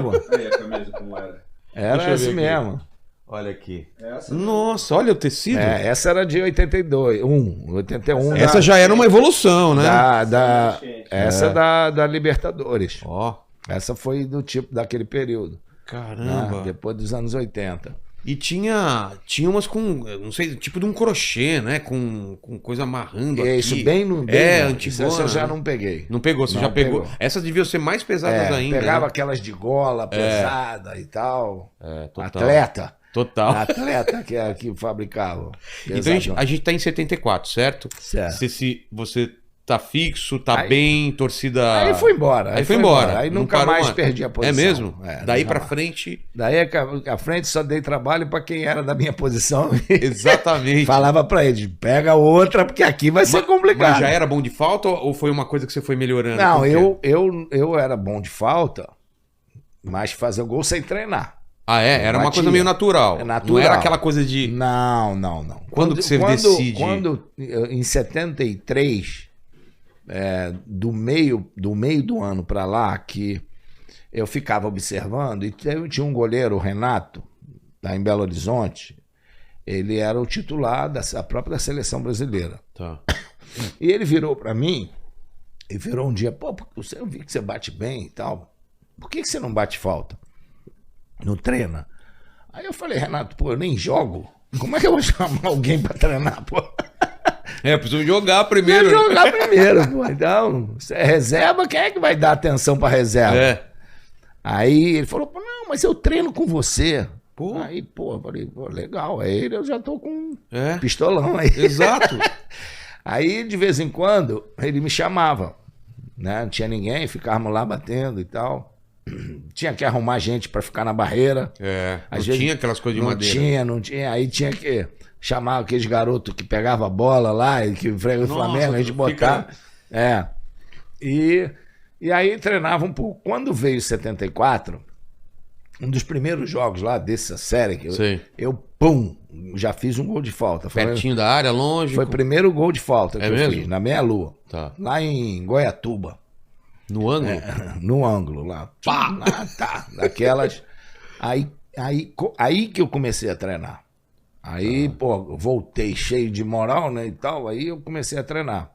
pô. Aí a camisa como era. Era Deixa eu assim ver aqui. mesmo. Olha aqui. Essa, Nossa, olha o tecido. Essa era de 81. Essa já era uma evolução, né? Essa da Libertadores. Ó, Essa foi do tipo daquele período. caramba. Né? Depois dos anos 80. E tinha umas com, não sei, tipo de um crochê, né? Com coisa amarrando aqui. Isso, bem no... antigona. Essa eu já não peguei. Não pegou, você Não já pegou. pegou. Essas deviam ser mais pesadas ainda. Pegava né? aquelas de gola pesada e tal. Total. Atleta. Total. Atleta que fabricava. Então a gente tá em 74, certo? Certo. Você tá fixo, tá Aí- bem, torcida... Aí foi embora. Aí foi embora. Aí Não nunca parou mais mais. perdi a posição. É mesmo? Daí nunca pra mais. frente, Daí à frente só dei trabalho para quem era da minha posição. exatamente. Falava para eles, pega outra, porque aqui vai ser complicado. Mas já era bom de falta ou foi uma coisa que você foi melhorando? Não, Como que é? eu era bom de falta, mas fazer o gol sem treinar. Era uma batia. coisa meio natural. É natural. Não era aquela coisa de... Não. Quando que você decide? Em 73, do meio do ano para lá, que eu ficava observando, e tinha um goleiro, o Renato, lá em Belo Horizonte, ele era o titular da própria seleção brasileira. Tá. E ele virou para mim, e virou um dia, pô, eu vi que você bate bem e tal, por que você não bate falta? Não treina? Aí eu falei, Renato, pô, eu nem jogo. Como é que eu vou chamar alguém para treinar, pô? Preciso jogar primeiro. Primeiro jogar primeiro, pô. Então, se é reserva, quem é que vai dar atenção para reserva? Aí ele falou, pô, não, mas eu treino com você. Pô. Aí, pô, eu falei, pô, legal. Aí eu já tô com um É. pistolão aí. Exato. Aí, de vez em quando, ele me chamava, né? Não tinha ninguém, ficávamos lá batendo e tal. Tinha que arrumar gente para ficar na barreira. Não Às vezes tinha aquelas coisas de madeira. Não tinha. Aí tinha que chamar aqueles garotos que pegavam a bola lá e que frega o Nossa, Flamengo, a gente fica- botar. E aí treinava um pouco. Quando veio 74, um dos primeiros jogos lá dessa série, que Sei. eu já fiz um gol de falta. Pertinho da área, longe. Foi o primeiro gol de falta que É eu mesmo? fiz, na meia-lua. Tá. Lá em Goiatuba. No ângulo? No ângulo lá. Pá! Daquelas. Aí que eu comecei a treinar. Aí, pô, voltei cheio de moral, né, e tal. Aí eu comecei a treinar.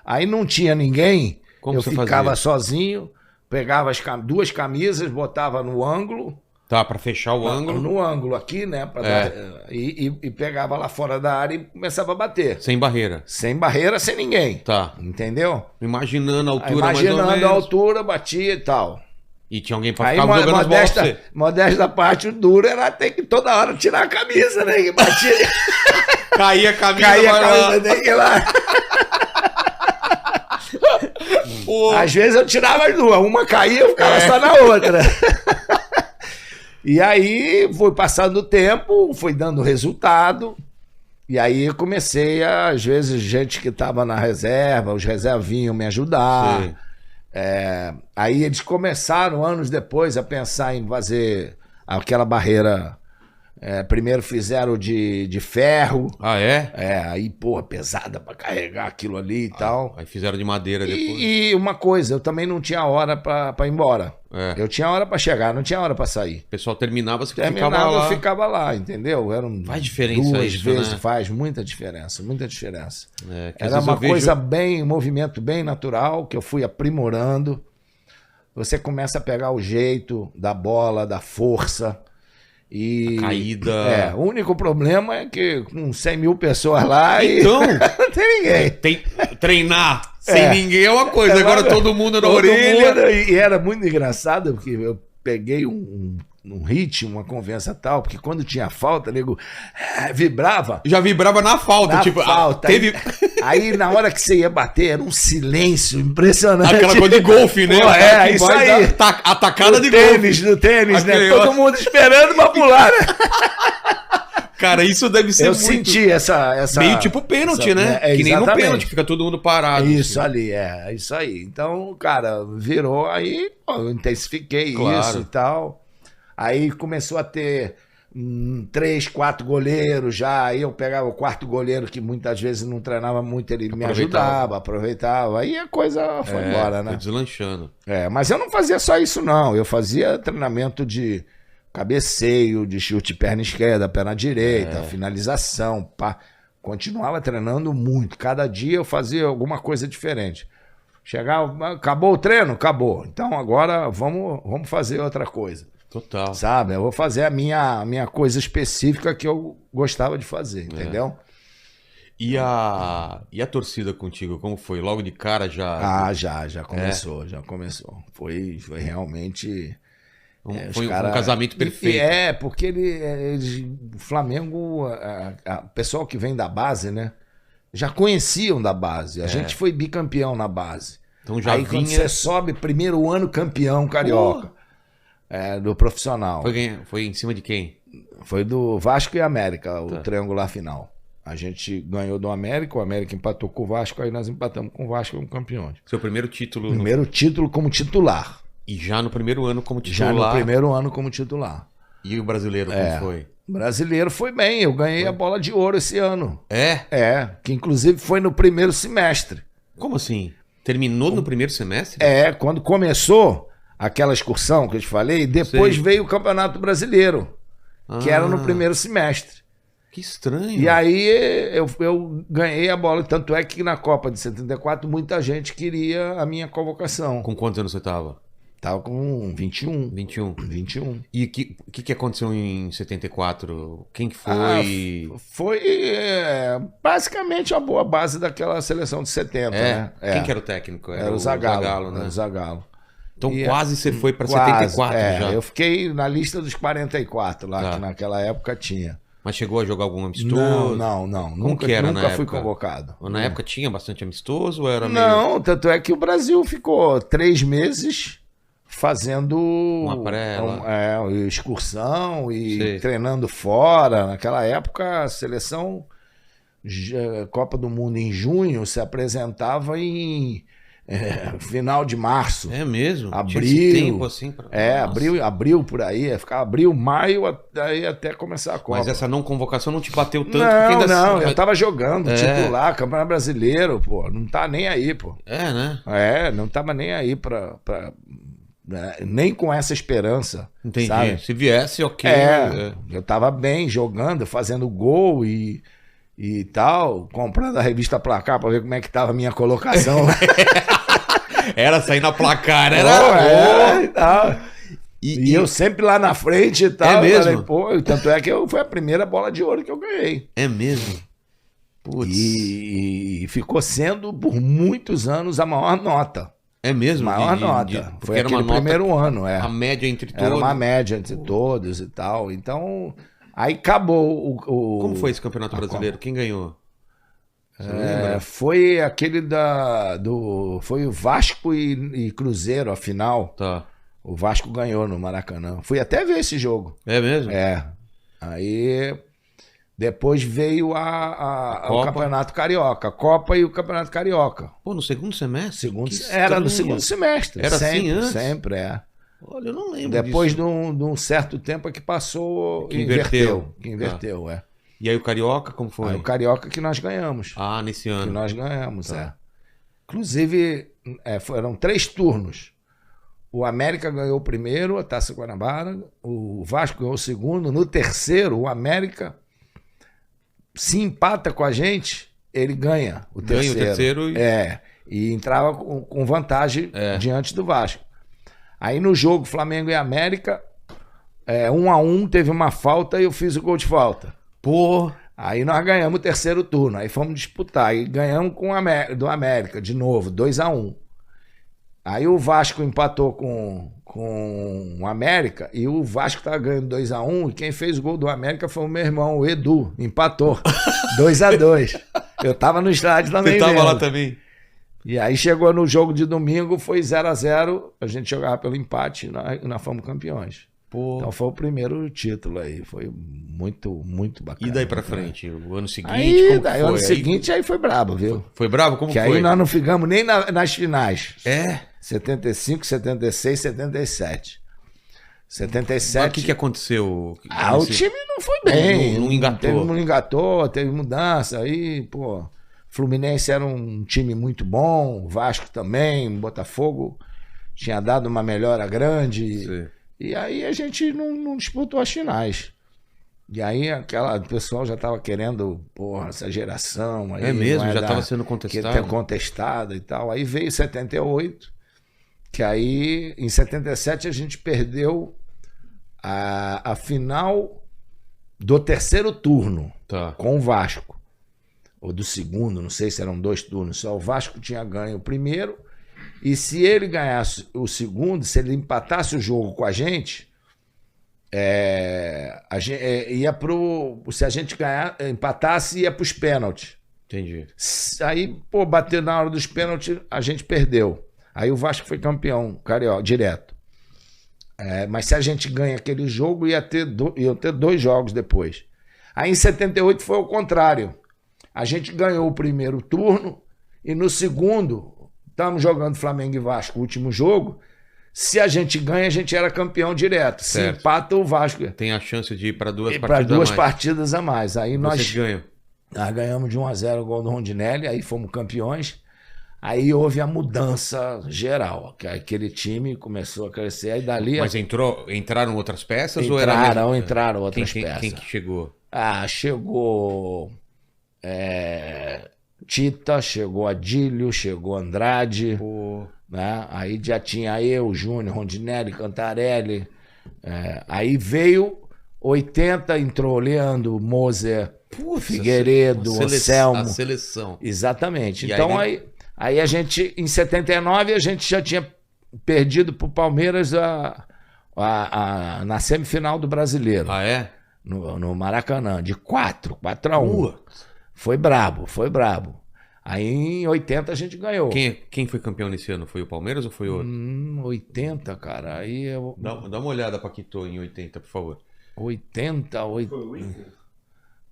Aí não tinha ninguém. Como eu você ficava fazia? sozinho, pegava duas camisas, botava no ângulo. Tá, pra fechar o ângulo. No ângulo aqui, né? E pegava lá fora da área e começava a bater. Sem barreira. Sem barreira, sem ninguém. Tá. Entendeu? Imaginando a Aí, altura mais ou imaginando menos. a altura, batia e tal. E tinha alguém pra Aí, ficar jogando as bolas pra você. modesta parte, o duro era ter que toda hora tirar a camisa, né? Que batia, Caía a camisa, caía a vai lá. camisa, tem que ir lá. Pô. Às vezes eu tirava as duas, uma caía, eu ficava só na outra. E aí foi passando o tempo, foi dando resultado. E aí eu comecei às vezes, gente que estava na reserva, os reservas vinham me ajudar. Sei. Aí eles começaram, anos depois, a pensar em fazer aquela barreira. Primeiro fizeram de ferro. Ah, é? Aí, pô, pesada pra carregar aquilo ali e tal. Aí fizeram de madeira depois. E uma coisa, eu também não tinha hora pra ir embora. Eu tinha hora pra chegar, não tinha hora pra sair. O pessoal terminava, você Terminava, ficava lá. eu ficava lá, entendeu? Faz diferença duas isso, vezes, né? faz muita diferença, muita diferença. Que às Era vezes uma eu vejo- coisa bem, um movimento bem natural, que eu fui aprimorando. Você começa a pegar o jeito da bola, da força. E A caída. o único problema é que com 100 mil pessoas lá Então, não tem ninguém. treinar sem ninguém é uma coisa. Agora todo mundo na Todo orelha. mundo, e era muito engraçado, porque eu peguei um ritmo, uma conversa tal, porque quando tinha falta, nego vibrava. Já vibrava na falta. Na tipo, falta. teve Aí, na hora que você ia bater, era um silêncio impressionante. aquela coisa de golfe, né? Pô, O cara que isso vai aí. dar atacada de Do tênis, né? Aquele Todo outro. mundo esperando pra pular, né? Cara, isso deve ser Eu muito... senti essa... Meio tipo pênalti, né? Que nem no exatamente. pênalti, fica todo mundo parado. Isso assim. ali, é isso aí. Então, cara, virou aí, pô, eu intensifiquei Claro. isso e tal. Aí começou a ter 3, 4 goleiros já. Aí eu pegava o quarto goleiro, que muitas vezes não treinava muito, ele me ajudava, aproveitava. Aí a coisa foi embora, né? Foi deslanchando. Mas eu não fazia só isso, não. Eu fazia treinamento de cabeceio, de chute perna esquerda, perna direita, finalização, pá. Continuava treinando muito. Cada dia eu fazia alguma coisa diferente. Chegava, acabou o treino? Acabou. Então agora vamos fazer outra coisa. Total. Sabe? Eu vou fazer a minha coisa específica que eu gostava de fazer, entendeu? E a torcida contigo, como foi? Logo de cara já... Já começou, já começou. Foi realmente... Foi um casamento perfeito. Porque o Flamengo, o pessoal que vem da base, né? Já conheciam da base. A gente foi bicampeão na base. Então já vinha... quando você sobe, primeiro ano campeão carioca. Do profissional. Foi em cima de quem? Foi do Vasco e América, o triangular final. A gente ganhou do América, o América empatou com o Vasco, aí nós empatamos com o Vasco como campeões. Seu primeiro título? Primeiro título como titular. E já no primeiro ano como titular? Já no primeiro ano como titular. E o brasileiro, como foi? O brasileiro foi bem, eu ganhei a bola de ouro esse ano. Que inclusive foi no primeiro semestre. Como assim? Terminou no primeiro semestre? Quando começou aquela excursão que eu te falei, depois veio o Campeonato Brasileiro, que era no primeiro semestre. Que estranho. E aí eu ganhei a bola, tanto é que na Copa de 74 muita gente queria a minha convocação. Com quantos anos você estava? Tava com 21. 21. E o que aconteceu em 74? Quem que foi? Foi basicamente a boa base daquela seleção de 70, né? Quem que era o técnico? Era o Zagallo, né? Era o Zagallo. Então quase você foi para 74 já. Eu fiquei na lista dos 44 lá, que naquela época tinha. Mas chegou a jogar algum amistoso? Não. Nunca fui convocado. Na época tinha bastante amistoso ou era Não, tanto é que o Brasil ficou 3 meses fazendo excursão e treinando fora. Naquela época, a seleção Copa do Mundo em junho se apresentava em final de março. É mesmo? Abril. Tinha esse tempo assim pra... abril por aí. Ficava abril, maio, até começar a Copa. Mas essa não convocação não te bateu tanto? Não, eu tava jogando titular, Campeonato Brasileiro, pô. Não tá nem aí, pô. Né? Não tava nem aí nem com essa esperança. Entendi. Sabe? Se viesse, ok. Eu tava bem, jogando, fazendo gol e tal, comprando a revista Placar pra ver como é que tava a minha colocação. Era sair na Placar, era... e tal. E eu sempre lá na frente e tal. É mesmo? Falei, tanto é que foi a primeira bola de ouro que eu ganhei. É mesmo? Putz. E ficou sendo, por muitos anos, a maior nota. É mesmo? Maior nota. Foi era aquele primeiro ano, A média entre todos. Era uma média entre todos e tal. Então, aí acabou o... Como foi esse Campeonato Brasileiro? Quem ganhou? Você não lembra? Foi aquele foi o Vasco e Cruzeiro, a final. Tá. O Vasco ganhou no Maracanã. Fui até ver esse jogo. É mesmo? Aí... Depois veio o Campeonato Carioca, a Copa e o Campeonato Carioca. Pô, no segundo semestre? Era no segundo semestre. Era sempre, assim antes? Sempre, Olha, eu não lembro Depois disso. de um certo tempo é que passou, que inverteu. E aí o Carioca, como foi? Aí o Carioca que nós ganhamos. Nesse ano. Que nós ganhamos, Inclusive, foram 3 turnos. O América ganhou o primeiro, a Taça Guanabara. O Vasco ganhou o segundo. No terceiro, o América... se empata com a gente, ele ganha o terceiro. Ganha o terceiro e entrava com vantagem diante do Vasco. Aí no jogo Flamengo e América, 1-1, teve uma falta e eu fiz o gol de falta. Pô! Aí nós ganhamos o terceiro turno, aí fomos disputar, e ganhamos do América, de novo, 2-1. Aí o Vasco empatou com o América, e o Vasco tava ganhando 2-1, e quem fez o gol do América foi o meu irmão, o Edu, empatou 2-2. Eu tava no estádio também. Você tava mesmo. lá também. E aí chegou no jogo de domingo, foi 0-0, a gente jogava pelo empate e nós fomos campeões. Pô. Então foi o primeiro título aí, foi muito, muito bacana. E daí pra frente, o ano seguinte, aí, como que foi? O ano seguinte aí foi brabo, viu? Foi brabo? Como que foi? Aí nós não ficamos nem nas finais. É? 75, 76, 77. 77. Mas o que aconteceu? O time não foi bem. Não engatou. Não engatou, teve mudança. Aí, pô, Fluminense era um time muito bom, Vasco também, Botafogo tinha dado uma melhora grande. Sim. E aí a gente não disputou as finais. E aí o pessoal já estava querendo, porra, essa geração. Aí É mesmo? Já estava estava sendo contestado? Contestado e tal. Aí veio 78, que aí em 77 a gente perdeu a final do terceiro turno com o Vasco. Ou do segundo, não sei se eram 2 turnos. Só o Vasco tinha ganho o primeiro. E se ele ganhasse o segundo, se ele empatasse o jogo com a gente ia se a gente empatasse, ia para os pênaltis. Entendi. Aí, pô, bateu na hora dos pênaltis, a gente perdeu. Aí o Vasco foi campeão, carioca, direto. Mas se a gente ganha aquele jogo, iam ter 2 jogos depois. Aí em 78 foi o contrário. A gente ganhou o primeiro turno e no segundo, estamos jogando Flamengo e Vasco, o último jogo. Se a gente ganha, a gente era campeão direto. Certo. Se empata, o Vasco tem a chance de ir para 2 partidas para 2 a mais. partidas a mais. Aí Vocês ganham. Nós ganhamos de 1-0 o gol do Rondinelli, aí fomos campeões. Aí houve a mudança geral, que aquele time começou a crescer, aí dali... Mas entraram outras peças? Entraram outras peças. Quem que chegou? Chegou Tita, chegou Adílio, chegou Andrade, né? Aí já tinha eu, Júnior, Rondinelli, Cantarelli. Aí veio 80, entrou Leandro, Moser, Figueiredo, Anselmo. A seleção. Exatamente. Então aí a gente, em 79, a gente já tinha perdido para o Palmeiras na semifinal do Brasileiro. Ah, é? No Maracanã, de 4-1. Foi brabo. Aí em 80 a gente ganhou. Quem foi campeão nesse ano? Foi o Palmeiras ou foi outro? 80, cara. Aí eu... Dá uma olhada, Paquito, em 80, por favor. 80. Foi o Inter?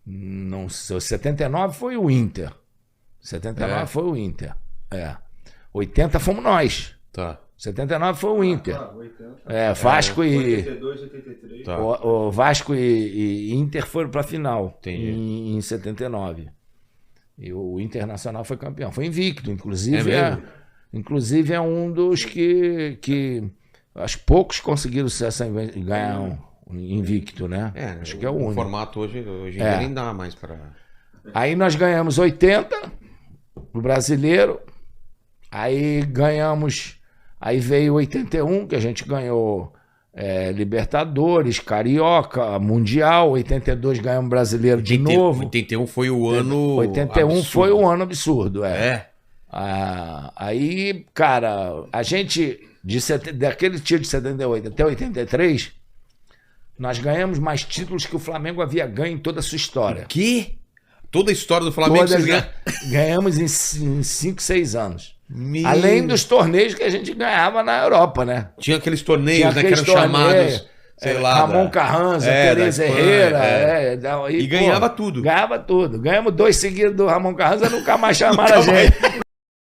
Não sei. 79 foi o Inter. 79 foi o Inter. 80 fomos nós. Tá. 79 foi o Inter. 80. Vasco e... 82, 83. Tá. O Vasco e Inter foram para a final. Entendi. Em 79. E o Internacional foi campeão. Foi invicto, inclusive. É mesmo? Inclusive é um dos que acho que poucos conseguiram ganhar um invicto, né? Acho que é o único. O formato hoje em dia nem dá mais para... Aí nós ganhamos 80 no Brasileiro. Aí ganhamos... Aí veio 81, que a gente ganhou Libertadores, Carioca, Mundial. 82 ganhamos Brasileiro de novo. 81 foi o ano 81 absurdo. foi um ano absurdo, É? Aí, cara, a gente, daquele tiro de 78 até 83, nós ganhamos mais títulos que o Flamengo havia ganho em toda a sua história. Que? Toda a história do Flamengo vocês ganhamos em 5, 6 anos. Além dos torneios que a gente ganhava na Europa, né? Tinha aqueles torneios, né, que eram chamados, sei lá... Ramon Carranza, Tereza Herrera. E ganhava tudo. Ganhava tudo. Ganhamos 2 seguidos do Ramon Carranza, nunca mais chamaram a gente.